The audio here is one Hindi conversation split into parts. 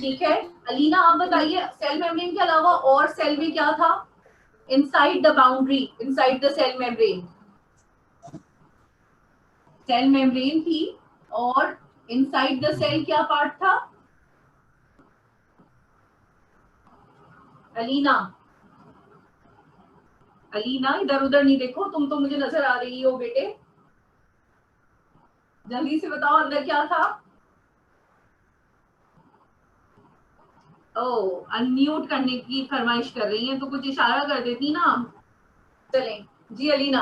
ठीक है, अलीना आप बताइए सेल मेम्ब्रेन के अलावा और सेल में क्या था inside the boundary, inside the cell membrane? Cell membrane थी और इनसाइड द सेल क्या पार्ट था? अलीना, अलीना इधर उधर नहीं देखो, तुम तो मुझे नजर आ रही हो बेटे, जल्दी से बताओ अंदर क्या था? ओ, अनम्यूट करने की फरमाइश कर रही हैं तो कुछ इशारा कर देती ना। चलें जी अलीना।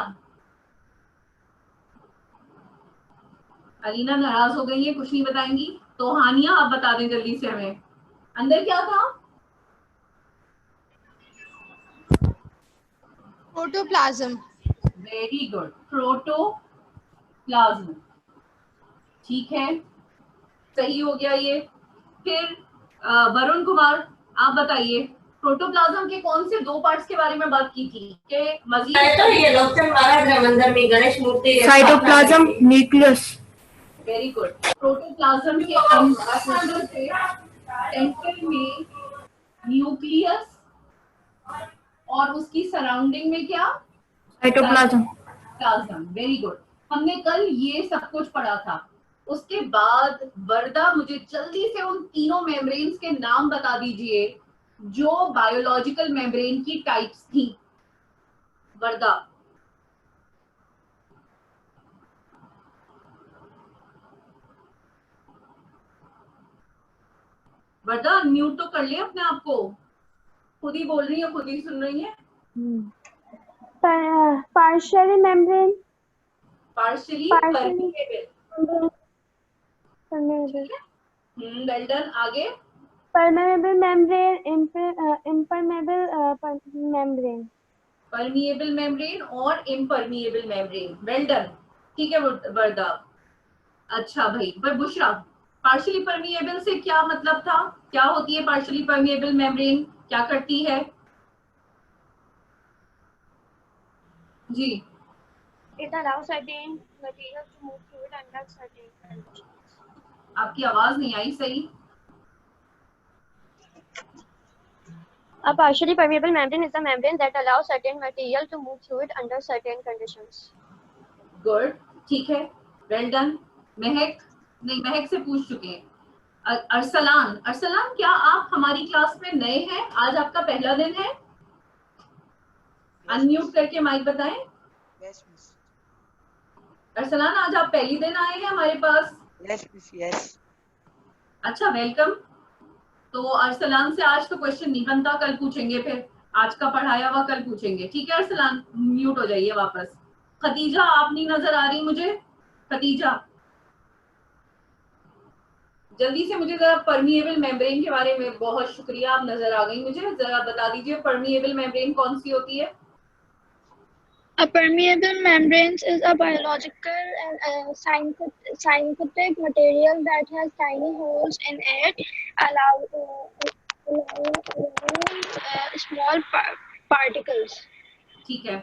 अलीना नाराज हो गई है, कुछ नहीं बताएंगी, तो हानिया आप बता दें जल्दी से हमें अंदर क्या था? प्रोटोप्लाज्म। Very good, protoplasm. ठीक है, सही हो गया ये। फिर वरुण कुमार आप बताइए प्रोटोप्लाज्म के कौन से दो पार्ट्स के बारे में बात की थी कि मजीद तो ये लोकचंद महाराज है मंदिर में गणेश मूर्ति cytoplasm nucleus. Very good, protoplasm के अंदर से सेंटर में न्यूक्लियस और उसकी सराउंडिंग में क्या? साइटोप्लाज्म। प्लाज्म। वेरी गुड, हमने कल ये सब कुछ पढ़ा था। उसके बाद वर्दा मुझे जल्दी से उन तीनों मेम्ब्रेन्स के नाम बता दीजिए जो बायोलॉजिकल मेम्ब्रेन की टाइप्स थी। वर्दा, वर्दा म्यूट तो कर ले अपने आप को, खुद ही बोल रही है खुद ही सुन रही है। partially membrane, partially partially permeable. permeable, well done, आगे? permeable membrane, impermeable membrane. Permeable membrane और इम्परमिएबल मेम्ब्रेन। वेल डन, ठीक है वर्दा। अच्छा भाई, पर बुशरा पार्शियली परमिएबल से क्या मतलब था? क्या होती है पार्शियली परमिएबल मेम्ब्रेन, क्या करती है जी? It allows certain materials to move through it under certain conditions. आपकी आवाज नहीं आई सही। A partially permeable membrane is a membrane that allows certain material to move through it under certain conditions. Good, ठीक है, वेल डन। महक, नहीं महक से पूछ चुके हैं। अरसलान, अरसलान क्या आप हमारी क्लास में नए हैं? आज आपका पहला दिन है? अनम्यूट करके माइक बताएं। Yes miss. अरसलान आज आप पहली दिन आए हैं हमारे पास? Yes miss, yes. अच्छा, वेलकम। तो अरसलान से आज तो क्वेश्चन नहीं बनता, कल पूछेंगे, फिर आज का पढ़ाया हुआ कल पूछेंगे, ठीक है? अरसलान म्यूट हो जाइए वापस। खतीजा आप नहीं नजर आ रही मुझे, खतीजा जल्दी से मुझे जरा परमिएबल मेम्ब्रेन के बारे में, बहुत शुक्रिया आप नजर आ गई मुझे, जरा बता दीजिए परमिएबल मेम्ब्रेन कौन सी होती है? A permeable membrane is a biological and synthetic material that has tiny holes in it, allowing small particles. ठीक है,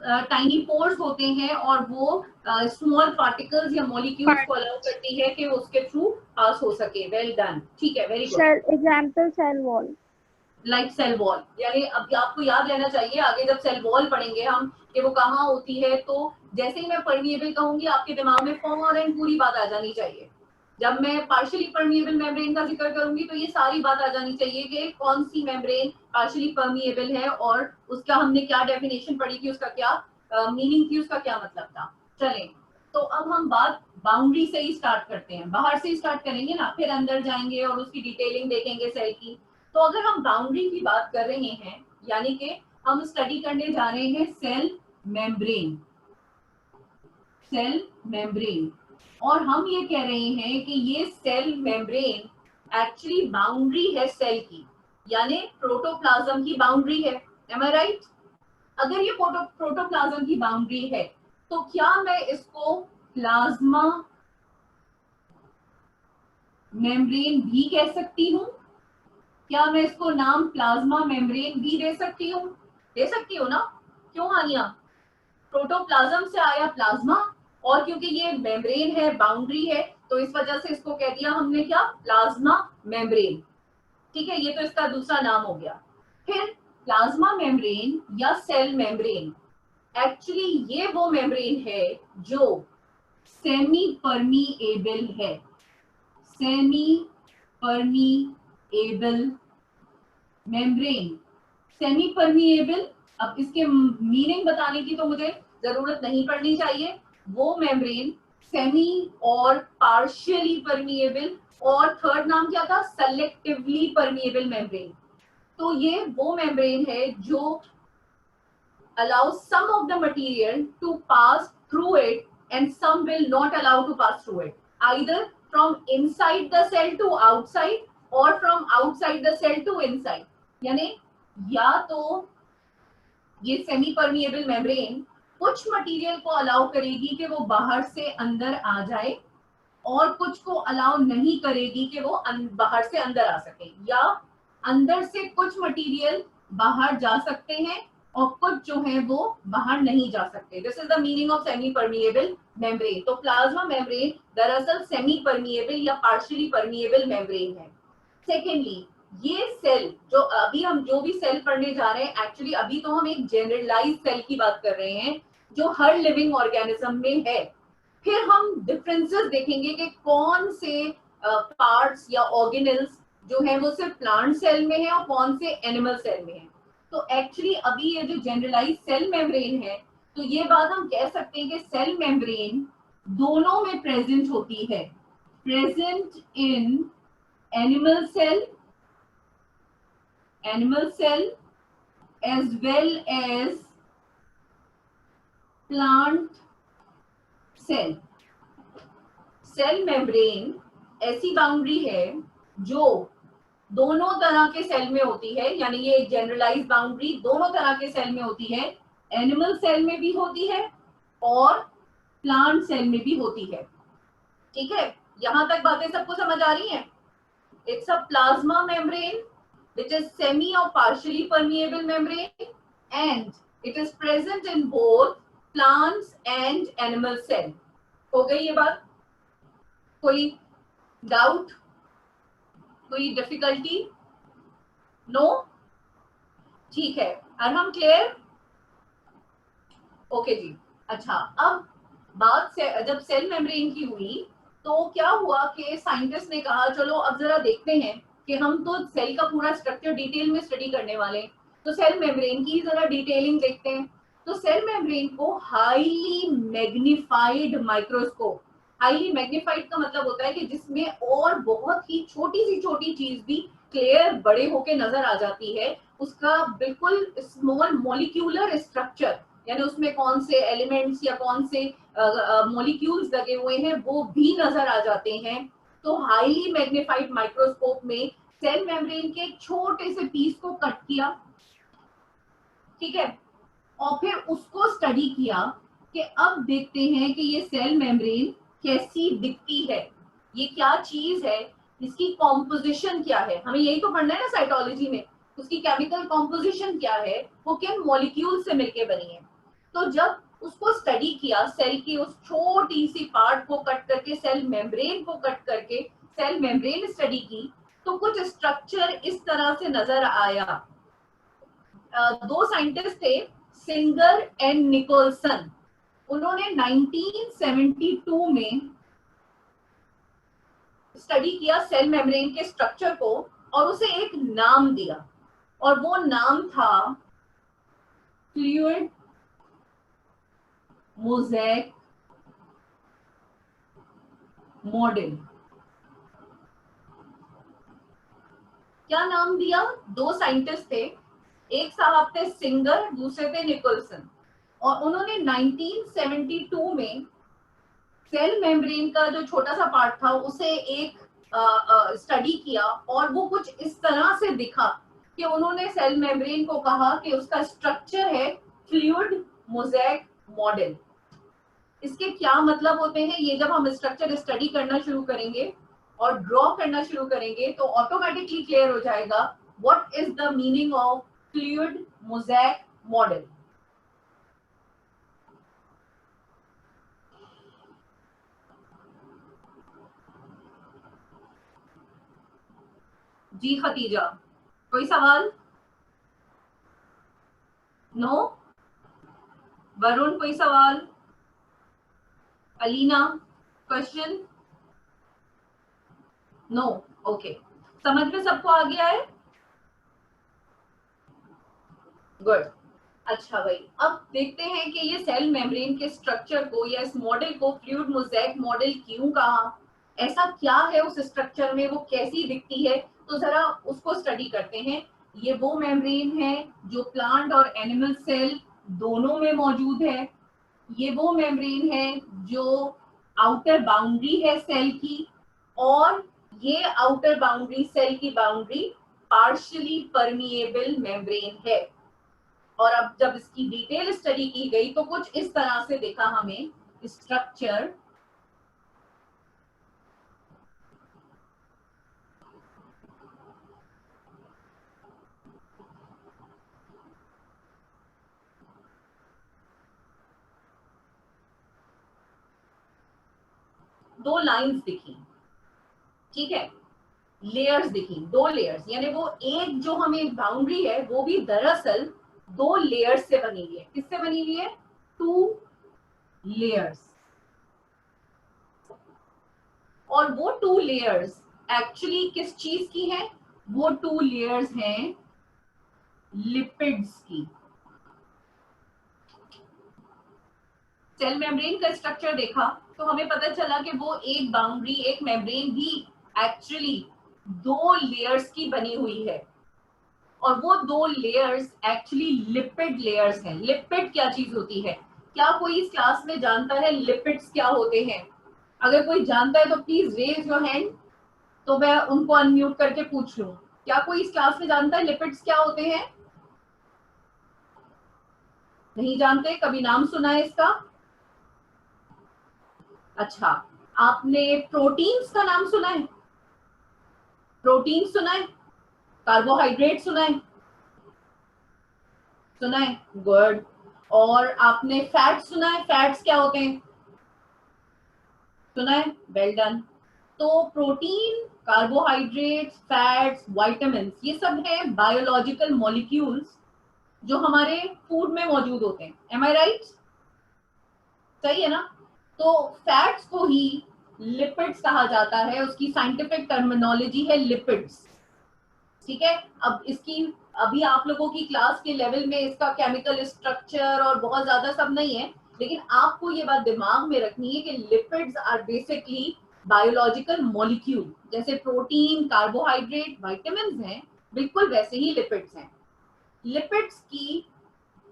टाइनी पोर्स होते हैं और वो स्मॉल पार्टिकल्स या मॉलिक्यूल्स को अलाउ करती है कि उसके थ्रू पास हो सके। वेल डन, ठीक है, very good. Example cell wall. Like cell wall, यानी अब आपको याद रहना चाहिए आगे जब सेल वॉल पढ़ेंगे हम कि वो कहाँ होती है, तो जैसे ही मैं परमिएबल कहूंगी आपके दिमाग में फौरन पूरी बात आ जानी चाहिए। जब मैं पार्शियली परमिएबल मेम्ब्रेन का जिक्र करूंगी तो ये सारी बात आ जानी चाहिए कि कौन सी मेम्ब्रेन पार्शियली परमिएबल है और उसका हमने क्या डेफिनेशन पढ़ी थी, उसका क्या मीनिंग थी, उसका क्या मतलब था। चलें, तो अब हम बात बाउंड्री से ही स्टार्ट करते हैं, बाहर से ही स्टार्ट करेंगे ना, फिर अंदर जाएंगे और उसकी डिटेलिंग देखेंगे सेल की। तो अगर हम बाउंड्री की बात कर रहे हैं, यानी कि हम स्टडी करने जा रहे हैं सेल मेम्ब्रेन, सेल मेम्ब्रेन, और हम ये कह रहे हैं कि ये सेल मेम्ब्रेन एक्चुअली बाउंड्री है सेल की, यानी प्रोटोप्लाज्म की बाउंड्री है। एम आई राइट? अगर ये प्रोटोप्लाज्म की बाउंड्री है तो क्या मैं इसको प्लाज्मा मेम्ब्रेन भी कह सकती हूँ? क्या मैं इसको नाम प्लाज्मा मेम्ब्रेन भी दे सकती हूँ? दे सकती हूँ ना? क्यों आनिया? प्रोटोप्लाज्म से आया प्लाज्मा, और क्योंकि ये मेम्ब्रेन है, बाउंड्री है, तो इस वजह से इसको कह दिया हमने क्या, प्लाज्मा मेम्ब्रेन। ठीक है, ये तो इसका दूसरा नाम हो गया। फिर प्लाज्मा मेम्ब्रेन या सेल मेम्ब्रेन, एक्चुअली ये वो मेम्ब्रेन है जो सेमी परमीएबल है, semi permeable membrane. Semi permeable, अब इसके मीनिंग बताने की तो मुझे जरूरत नहीं पड़नी चाहिए। वो मेम्ब्रेन सेमी और पार्शियली परमीएबल, और थर्ड नाम क्या था, सेलेक्टिवली परमीएबल मेम्ब्रेन। तो ये वो मेम्ब्रेन है जो allows some of the material to pass through it and some will not allow to pass through it, either from inside the cell to outside or from outside the cell to inside। यानी या तो ये सेमी परमिएबल मेम्ब्रेन कुछ मटेरियल को अलाउ करेगी कि वो बाहर से अंदर आ जाए, और कुछ को अलाउ नहीं करेगी कि वो बाहर से अंदर आ सके, या अंदर से कुछ मटेरियल बाहर जा सकते हैं और कुछ जो है वो बाहर नहीं जा सकते। This is the meaning of semi permeable membrane. तो प्लाज्मा मेम्ब्रेन दरअसल सेमी परमिएबल या पार्शियली परमिएबल मेम्ब्रेन है। सेकेंडली, ये सेल जो अभी हम जो भी सेल पढ़ने जा रहे हैं, एक्चुअली अभी तो हम एक जनरलाइज सेल की बात कर रहे हैं जो हर लिविंग ऑर्गेनिज्म में है। फिर हम डिफरेंसेस देखेंगे कि कौन से पार्ट्स या ऑर्गेनेल्स जो है वो सिर्फ प्लांट सेल में है और कौन से एनिमल सेल में है। तो एक्चुअली अभी ये जो जनरलाइज सेल मेम्ब्रेन है, तो ये बात हम कह सकते हैं कि सेल मेम्ब्रेन दोनों में प्रेजेंट होती है, present in animal cell as well as plant cell। Cell membrane ऐसी बाउंड्री है जो दोनों तरह के सेल में होती है, यानी ये एक जनरलाइज बाउंड्री दोनों तरह के सेल में होती है, एनिमल सेल में भी होती है और प्लांट सेल में भी होती है। ठीक है, यहां तक बातें सबको समझ आ रही हैं? It's a plasma membrane which is semi or partially permeable membrane and it is present in both plants and animal cell। हो गई ये बात? कोई डाउट, कोई डिफिकल्टी? नो? ठीक है, और हम क्लियर? ओके जी। अच्छा, अब बात से जब सेल मेम्ब्रेन की हुई तो क्या हुआ कि साइंटिस्ट ने कहा चलो अब जरा देखते हैं कि हम तो सेल का पूरा स्ट्रक्चर डिटेल में स्टडी करने वाले हैं, तो सेल मेम्ब्रेन की जरा डिटेलिंग देखते हैं। तो सेल मेम्ब्रेन को highly magnified microscope, highly magnified का मतलब होता है कि जिसमें और बहुत ही छोटी सी छोटी चीज भी क्लियर बड़े होके नजर आ जाती है, उसका बिल्कुल स्मॉल मॉलिक्यूलर स्ट्रक्चर, यानी उसमें कौन से एलिमेंट्स या कौन से मॉलिक्यूल्स लगे हुए हैं वो भी नजर आ जाते हैं। तो हाईली मैग्नीफाइड माइक्रोस्कोप में सेल मेम्ब्रेन के एक छोटे से पीस को कट किया, ठीक है, और फिर उसको स्टडी किया कि अब देखते हैं कि ये सेल मेम्ब्रेन कैसी दिखती है, ये क्या चीज है, इसकी कॉम्पोजिशन क्या है। हमें यही तो पढ़ना है ना साइटोलॉजी में, उसकी केमिकल कॉम्पोजिशन क्या है, वो किन मॉलिक्यूल से मिलके बनी है। तो जब उसको स्टडी किया, सेल की उस छोटी सी पार्ट को कट करके, सेल मेम्ब्रेन को कट करके सेल मेम्ब्रेन स्टडी की, तो कुछ स्ट्रक्चर इस तरह से नजर आया। दो साइंटिस्ट थे, सिंगर एंड निकोलसन, उन्होंने 1972 में स्टडी किया सेल मेम्ब्रेन के स्ट्रक्चर को और उसे एक नाम दिया, और वो नाम था फ्लूइड मोज़ेक मॉडल। क्या नाम दिया? दो साइंटिस्ट थे, एक साहब थे सिंगर, दूसरे थे निकोलसन, और उन्होंने 1972 में सेल मेम्ब्रेन का जो छोटा सा पार्ट था उसे एक स्टडी किया, और वो कुछ इस तरह से दिखा कि उन्होंने सेल मेम्ब्रेन को कहा कि उसका स्ट्रक्चर है फ्लूइड मोज़ेक मॉडल। इसके क्या मतलब होते हैं, ये जब हम स्ट्रक्चर स्टडी करना शुरू करेंगे और ड्रॉ करना शुरू करेंगे तो ऑटोमेटिकली क्लियर हो जाएगा what is the meaning of fluid mosaic model. जी खतीजा, कोई सवाल? नो? वरुण कोई सवाल? अलीना क्वेश्चन? नो? ओके, समझ में सबको आ गया है? गुड। अच्छा भाई, अब देखते हैं कि ये सेल मेम्ब्रेन के स्ट्रक्चर को या इस मॉडल को फ्लूइड मोज़ेक मॉडल क्यों कहा, ऐसा क्या है उस स्ट्रक्चर में, वो कैसी दिखती है, तो जरा उसको स्टडी करते हैं। ये वो मेम्ब्रेन है जो प्लांट और एनिमल सेल दोनों में मौजूद है। ये वो मेम्ब्रेन है जो आउटर बाउंड्री है सेल की, और ये आउटर बाउंड्री, सेल की बाउंड्री पार्शियली परमिएबल मेम्ब्रेन है। और अब जब इसकी डिटेल स्टडी की गई तो कुछ इस तरह से देखा हमें स्ट्रक्चर। दो लाइंस दिखी, ठीक है, लेयर्स दिखी, दो लेयर्स, यानी वो एक जो हमें बाउंड्री है वो भी दरअसल दो लेयर्स से बनी हुई है। किससे बनी हुई है? 2 लेयर्स। और वो 2 लेयर्स एक्चुअली किस चीज की हैं? वो 2 लेयर्स हैं लिपिड्स की। सेल मेम्ब्रेन का स्ट्रक्चर देखा तो हमें पता चला कि वो एक बाउंड्री, एक मेम्ब्रेन भी एक्चुअली 2 लेयर्स की बनी हुई है, और वो 2 लेयर्स एक्चुअली लिपिड लेयर्स हैं। लिपिड क्या चीज होती है? क्या कोई इस क्लास में जानता है लिपिड्स क्या होते हैं? अगर कोई जानता है तो प्लीज रेज योर हैंड, तो मैं उनको अनम्यूट करके पूछ लूं। क्या कोई इस क्लास में जानता है लिपिड्स क्या होते हैं? नहीं जानते? कभी नाम सुना है इसका? अच्छा, आपने प्रोटीन्स का नाम सुना है? प्रोटीन सुना है? कार्बोहाइड्रेट सुना है? सुना है, गुड। और आपने फैट सुना है? फैट्स क्या होते हैं? सुना है, वेल डन। तो प्रोटीन, कार्बोहाइड्रेट्स, फैट्स, विटामिन्स, ये सब हैं बायोलॉजिकल मॉलिक्यूल्स जो हमारे फूड में मौजूद होते हैं। एम आई राइट? सही है ना? तो फैट्स को ही लिपिड्स कहा जाता है, उसकी साइंटिफिक टर्मिनोलॉजी है लिपिड्स, ठीक है। अब इसकी अभी आप लोगों की क्लास के लेवल में इसका केमिकल स्ट्रक्चर और बहुत ज्यादा सब नहीं है, लेकिन आपको ये बात दिमाग में रखनी है कि lipids are basically biological molecule. जैसे प्रोटीन, कार्बोहाइड्रेट, विटामिन्स हैं, बिल्कुल वैसे ही लिपिड्स हैं। लिपिड्स की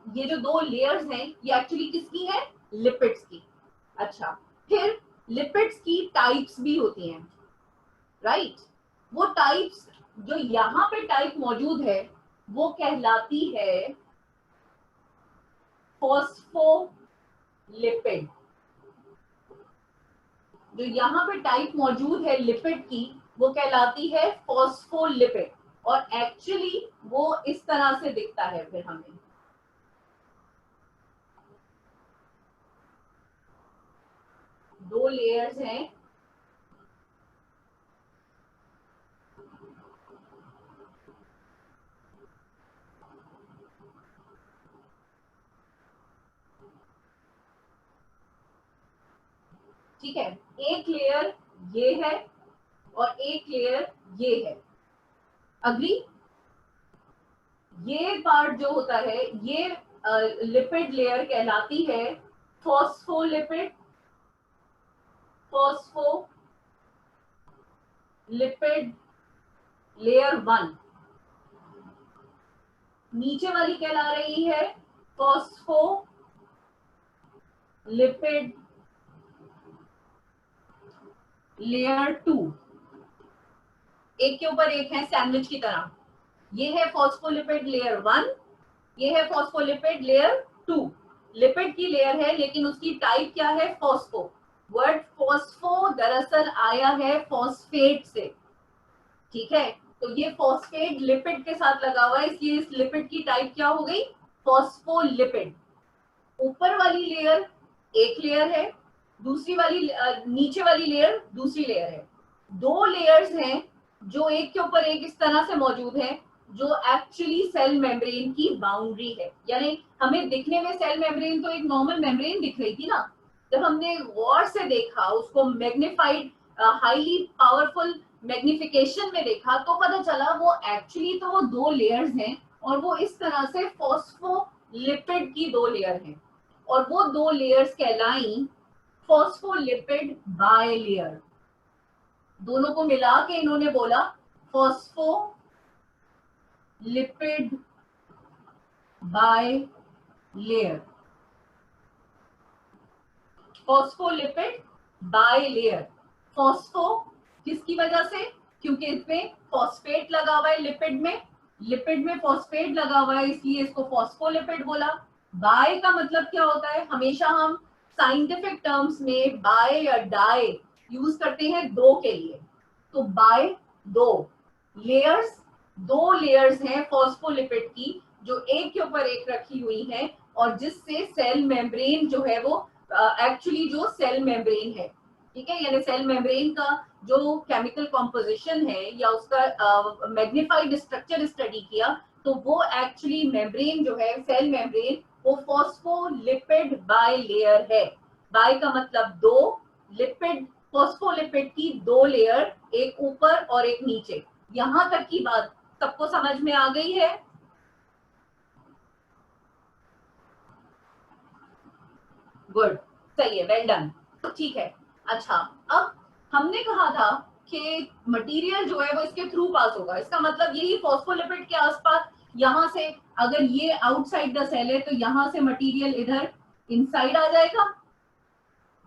ये जो 2 लेयर्स हैं ये एक्चुअली किसकी है? लिपिड्स की। अच्छा, फिर लिपिड्स की टाइप्स भी होती हैं, राइट? वो टाइप्स, जो यहाँ पे टाइप मौजूद है वो कहलाती है फॉस्फोलिपिड। जो यहाँ पे टाइप मौजूद है लिपिड की वो कहलाती है फॉस्फोलिपिड, और एक्चुअली वो इस तरह से दिखता है। फिर हमें 2 लेयर्स हैं, ठीक है। एक लेयर ये है और एक लेयर ये है, अग्री? ये पार्ट जो होता है ये लिपिड लेयर कहलाती है फॉस्फोलिपिड। Phospholipid layer 1। नीचे वाली कहला रही है फॉस्फोलिपिड लेयर 2। एक के ऊपर एक है सैंडविच की तरह। ये है फॉस्फोलिपिड लेयर 1, ये है फॉस्फोलिपिड लेयर 2। लिपिड की लेयर है लेकिन उसकी टाइप क्या है? फॉस्फो। वर्ड फॉस्फो दरअसल आया है फॉस्फेट से, ठीक है। तो ये फॉस्फेट लिपिड के साथ लगा हुआ है, इसलिए इस लिपिड की टाइप क्या हो गई? फॉस्फोलिपिड। ऊपर वाली लेयर एक लेयर है, दूसरी वाली नीचे वाली लेयर दूसरी लेयर है। 2 लेयर्स हैं जो एक के ऊपर एक इस तरह से मौजूद है, जो एक्चुअली सेल मेम्ब्रेन की बाउंड्री है। यानी हमें दिखने में सेल मेम्ब्रेन तो एक नॉर्मल मेम्ब्रेन दिख रही थी ना, जब हमने गौर से देखा, उसको मैग्नीफाइड हाईली पावरफुल मैग्निफिकेशन में देखा, तो पता चला वो एक्चुअली तो वो 2 लेयर्स हैं, और वो इस तरह से फॉस्फोलिपिड की 2 लेयर हैं, और वो 2 लेयर्स कहलाई फॉस्फोलिपिड बायलेयर। दोनों को मिला के इन्होंने बोला phospholipid bilayer. Phospholipid bilayer, phospho किसकी वजह से, क्योंकि इसमें फॉस्फेट लगा हुआ है लिपिड में फॉस्फेट लगा हुआ है, इसलिए इसको फॉस्फोलिपिड बोला। बाय का मतलब क्या होता है, हमेशा हम साइंटिफिक टर्म्स में बाय या डाई यूज करते हैं 2 के लिए, तो बाय 2 लेयर्स, 2 लेयर्स हैं फॉस्फोलिपिड की, जो एक के ऊपर एक रखी हुई हैं, और जिससे सेल मेम्ब्रेन जो है वो एक्चुअली जो सेल मेम्ब्रेन है, ठीक है, यानी सेल मेम्ब्रेन का जो केमिकल कॉम्पोजिशन है या उसका मैग्नीफाइड स्ट्रक्चर स्टडी किया, तो वो एक्चुअली मेम्ब्रेन जो है सेल मेम्ब्रेन वो फॉस्फोलिपिड बायलेयर है। बाय का मतलब 2, लिपिड फॉस्फोलिपिड की 2 लेयर, एक ऊपर और एक नीचे। यहां तक की बात सबको समझ में आ गई है? गुड, सही है, वेल डन, ठीक है। अच्छा, अब हमने कहा था कि मटेरियल जो है वो इसके थ्रू पास होगा, इसका मतलब यही फॉस्फोलिपिड के आसपास, यहां से अगर ये आउटसाइड द सेल है तो यहां से मटेरियल इधर इनसाइड आ जाएगा,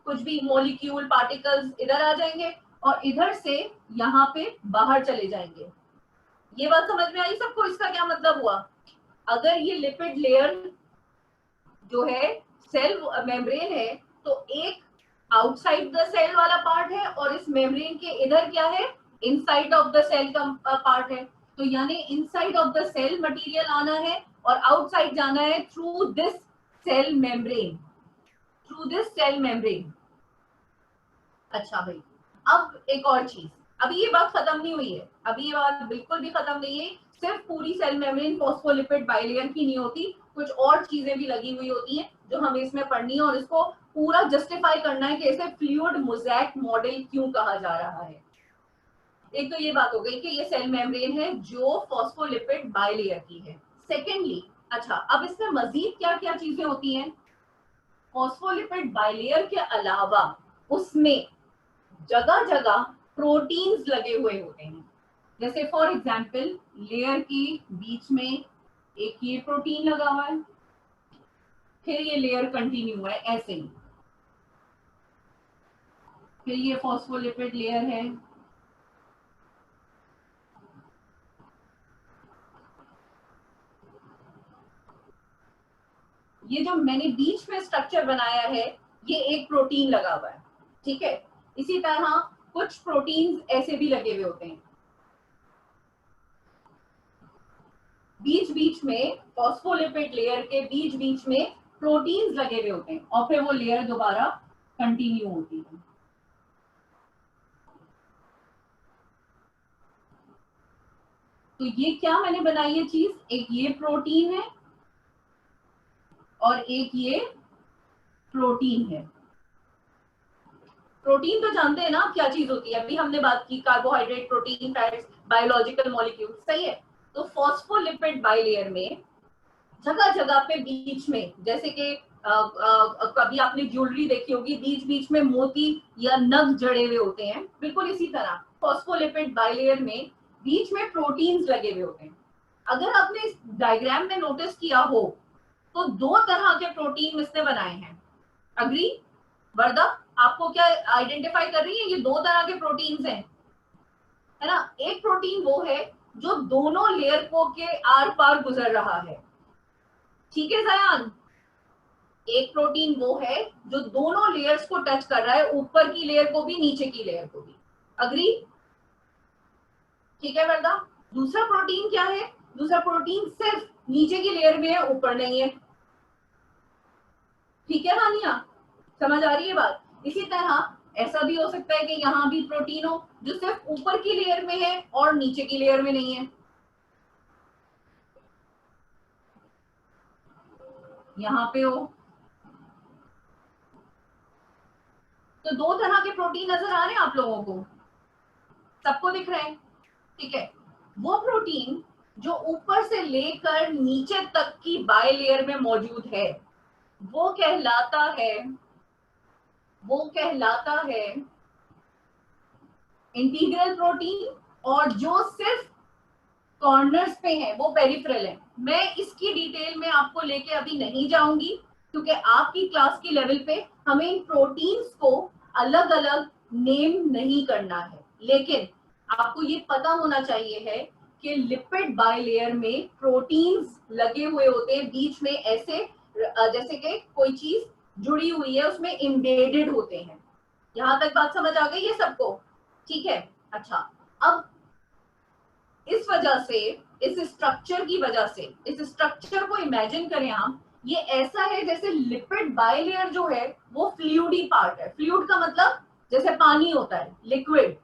कुछ भी मॉलिक्यूल पार्टिकल्स इधर आ जाएंगे, और इधर से यहाँ पे बाहर चले जाएंगे। ये बात समझ में आई सबको? इसका क्या मतलब हुआ, अगर ये लिपिड लेयर जो है सेल मेम्ब्रेन है, तो एक आउटसाइड द सेल वाला पार्ट है, और इस मेम्ब्रेन के इधर क्या है, इनसाइड ऑफ द सेल का पार्ट है। तो यानी inside of the cell material आना है और आउटसाइड जाना है through this cell membrane, through this cell membrane. अच्छा भाई, अब एक और चीज, अभी ये बात खत्म नहीं हुई है, अभी ये बात बिल्कुल भी खत्म नहीं है। सिर्फ पूरी सेल मेम्ब्रेन फॉस्फोलिपिड बायलेयर की नहीं होती, कुछ और चीजें भी लगी हुई होती हैं जो हमें इसमें पढ़नी है, और इसको पूरा जस्टिफाई करना है कि इसे फ्लूइड मोज़ेक मॉडल क्यों कहा जा रहा है। एक तो ये बात हो गई कि ये सेल मेम्ब्रेन है जो फॉस्फोलिपिड बायलेयर की है। सेकेंडली, अच्छा, अब इसमें मजीद क्या क्या चीजें होती हैं, फॉस्फोलिपिड बायलेयर के अलावा उसमें जगह जगह प्रोटीन्स लगे हुए होते हैं। जैसे फॉर एग्जांपल लेयर के बीच में एक ये प्रोटीन लगा हुआ है, फिर ये लेयर कंटिन्यू है ऐसे ही, फिर ये फॉस्फोलिपिड लेयर है, ये जो मैंने बीच में स्ट्रक्चर बनाया है ये एक प्रोटीन लगा हुआ है, ठीक है। इसी तरह कुछ प्रोटीन्स ऐसे भी लगे हुए होते हैं बीच बीच में, फॉस्फोलिपिड लेयर के बीच बीच में प्रोटीन्स लगे हुए होते हैं, और फिर वो लेयर दोबारा कंटिन्यू होती है। तो ये क्या मैंने बनाई है चीज, एक ये प्रोटीन है और एक ये प्रोटीन है। प्रोटीन तो जानते हैं ना आप क्या चीज होती है, अभी हमने बात की carbohydrate, protein, fats, biological molecule, सही है। तो फॉस्फोलिपिड बायलेयर में जगह जगह पे बीच में, जैसे कि कभी आपने ज्वेलरी देखी होगी, बीच बीच में मोती या नग जड़े हुए होते हैं, बिल्कुल इसी तरह फॉस्फोलिपिड बायलेयर में बीच में प्रोटीन्स लगे हुए होते हैं। अगर आपने इस डायग्राम में नोटिस किया हो तो 2 तरह के प्रोटीन इसने बनाए हैं। अग्री वर्दा, आपको क्या आइडेंटिफाई कर रही है, ये 2 तरह के प्रोटीन्स हैं, है ना। एक प्रोटीन वो है जो दोनों लेयर को के आर पार गुजर रहा है, ठीक है जयान। एक प्रोटीन वो है जो दोनों लेयर्स को टच कर रहा है, ऊपर की लेयर को भी नीचे की लेयर को भी। अग्री, ठीक है वर्दा। दूसरा प्रोटीन क्या है, दूसरा प्रोटीन सिर्फ नीचे की लेयर में है, ऊपर नहीं है, ठीक है हानिया, समझ आ रही है बात। इसी तरह ऐसा भी हो सकता है कि यहाँ भी प्रोटीन हो जो सिर्फ ऊपर की लेयर में है और नीचे की लेयर में नहीं है। यहाँ पे हो। तो दो तरह के प्रोटीन नजर आ रहे हैं आप लोगों को, सबको दिख रहे हैं? ठीक है, वो प्रोटीन जो ऊपर से लेकर नीचे तक की बायलेयर में मौजूद है वो कहलाता है इंटीग्रल प्रोटीन, और जो सिर्फ कॉर्नर्स पे है वो पेरिफेरल है। मैं इसकी डिटेल में आपको लेके अभी नहीं जाऊंगी क्योंकि आपकी क्लास की लेवल पे हमें इन प्रोटीन्स को अलग अलग नेम नहीं करना है, लेकिन आपको ये पता होना चाहिए है कि लिपिड बायलेयर में प्रोटीन्स लगे हुए होते हैं बीच में, ऐसे जैसे कि कोई चीज जुड़ी हुई है उसमें एम्बेडेड होते हैं। यहां तक बात समझ आ गई है सबको? ठीक है, अच्छा, अब इस वजह से, इस स्ट्रक्चर की वजह से, इस स्ट्रक्चर को इमेजिन करें हम, ये ऐसा है जैसे लिपिड बायलेयर जो है वो फ्लूइडी पार्ट है। फ्लूइड का मतलब जैसे पानी होता है, लिक्विड,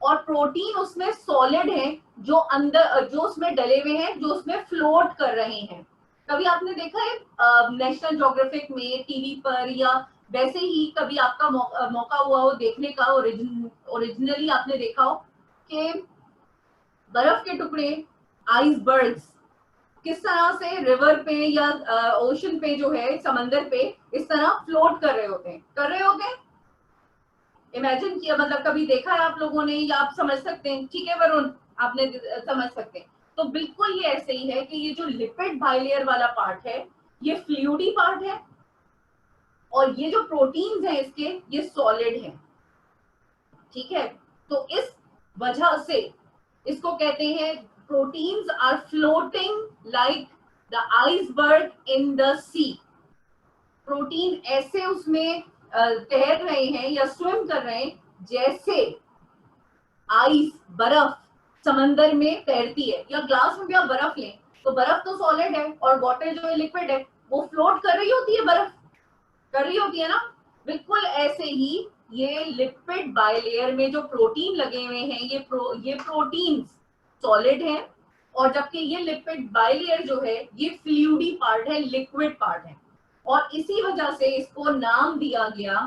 और प्रोटीन उसमें सॉलिड है जो अंदर, जो उसमें डले हुए हैं, जो उसमें फ्लोट कर रहे हैं। कभी आपने देखा है नेशनल ज्योग्राफिक में टीवी पर, या वैसे ही कभी आपका मौका हुआ हो देखने का, ओरिजिनली आपने देखा हो कि बर्फ के टुकड़े, आइसबर्ग्स किस तरह से रिवर पे या ओशन पे जो है, समंदर पे, इस तरह फ्लोट कर रहे होते हैं, इमेजिन किया, मतलब कभी देखा है आप लोगों ने, या आप समझ सकते हैं? ठीक है वरुण, आपने समझ सकते हैं। तो बिल्कुल ये ऐसे ही है कि ये जो लिपिड बायलेयर वाला पार्ट है ये फ्लूइडी पार्ट है, और ये जो प्रोटीन्स हैं इसके, ये सॉलिड हैं। ठीक है, तो इस वजह से इसको कहते हैं proteins are floating like the iceberg in the sea. Protein ऐसे उसमें तैर रहे हैं या स्विम कर रहे हैं जैसे आइस, बर्फ समंदर में तैरती है, या ग्लास में भी आप बर्फ लें तो बर्फ तो सॉलिड है और वाटर जो है लिक्विड है, वो फ्लोट कर रही होती है, बर्फ कर रही होती है ना। बिल्कुल ऐसे ही ये लिपिड बायलेयर में जो प्रोटीन लगे हुए हैं, ये प्रोटीन्स सॉलिड हैं, और जबकि ये लिपिड बायलेयर जो है ये फ्लूइडी पार्ट है, लिक्विड पार्ट है, और इसी वजह से इसको नाम दिया गया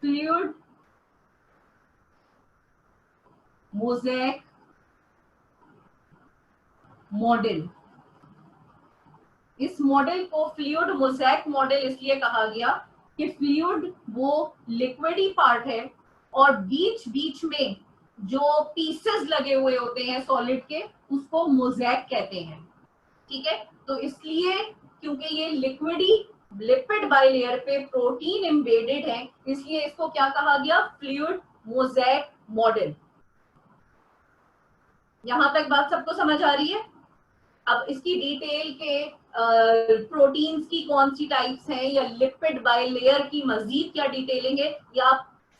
फ्लूइड मोज़ेक मॉडल। इस मॉडल को फ्लूइड मोज़ेक मॉडल इसलिए कहा गया कि फ्लूइड वो लिक्विडी पार्ट है, और बीच बीच में जो पीसेस लगे हुए होते हैं सॉलिड के, उसको मोज़ेक कहते हैं। ठीक है, तो इसलिए क्योंकि ये लिपिड बायलेयर पे प्रोटीन एम्बेडेड है, इसलिए इसको क्या कहा गया? Fluid mosaic model. यहां तक बात सबको समझ आ रही है? अब इसकी डिटेल के प्रोटीन्स की कौन सी टाइप्स हैं, या लिपिड बायलेयर की मजीद क्या डिटेलिंग है, या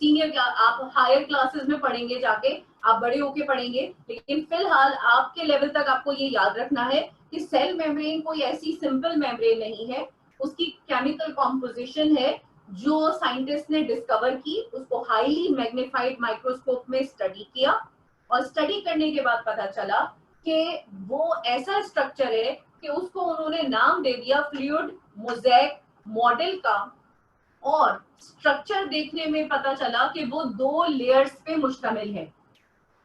आप हायर क्लासेस में पढ़ेंगे, जाके आप बड़े होके पढ़ेंगे, लेकिन फिलहाल आपके लेवल तक आपको ये याद रखना है कि सेल मेम्ब्रेन कोई ऐसी सिंपल मेम्ब्रेन नहीं है, उसकी केमिकल कॉम्पोजिशन है जो साइंटिस्ट ने डिस्कवर की, उसको हाईली मैग्नीफाइड माइक्रोस्कोप में स्टडी किया, और स्टडी करने के बाद पता चला कि वो ऐसा स्ट्रक्चर है कि उसको उन्होंने नाम दे दिया फ्लूइड मोज़ेक मॉडल का, और स्ट्रक्चर देखने में पता चला कि वो 2 लेयर्स पे मुश्तमिल है।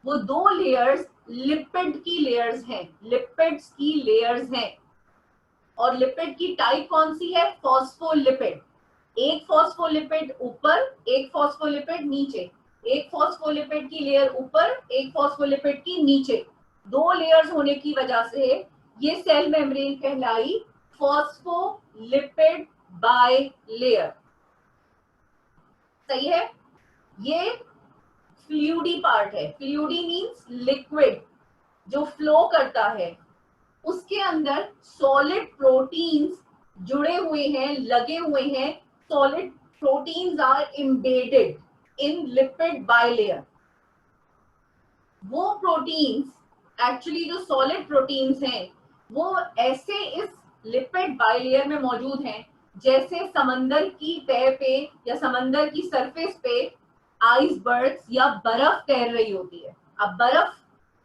वो 2 लेयर्स लिपिड की लेयर्स हैं, लिपिड्स की लेयर्स हैं, और लिपिड की टाइप कौन सी है? फॉस्फोलिपिड। एक फॉस्फोलिपिड ऊपर, एक फॉस्फोलिपिड नीचे, एक फॉस्फोलिपिड की लेयर ऊपर, एक फॉस्फोलिपिड की नीचे, 2 लेयर्स होने की वजह से ये सेल मेम्ब्रेन कहलाई फॉस्फोलिपिड बायलेयर। सही है? ये फ्लूइडी पार्ट है। फ्लूइडी मींस लिक्विड जो फ्लो करता है, उसके अंदर सॉलिड प्रोटीन्स जुड़े हुए हैं, लगे हुए हैं। Solid proteins are embedded in lipid bilayer. वो प्रोटीन्स एक्चुअली जो सॉलिड प्रोटीन्स हैं वो ऐसे इस लिपिड बायलेयर में मौजूद हैं जैसे समंदर की तह पे या समंदर की सरफेस पे आइसबर्ग्स या बर्फ तैर रही होती है। अब बर्फ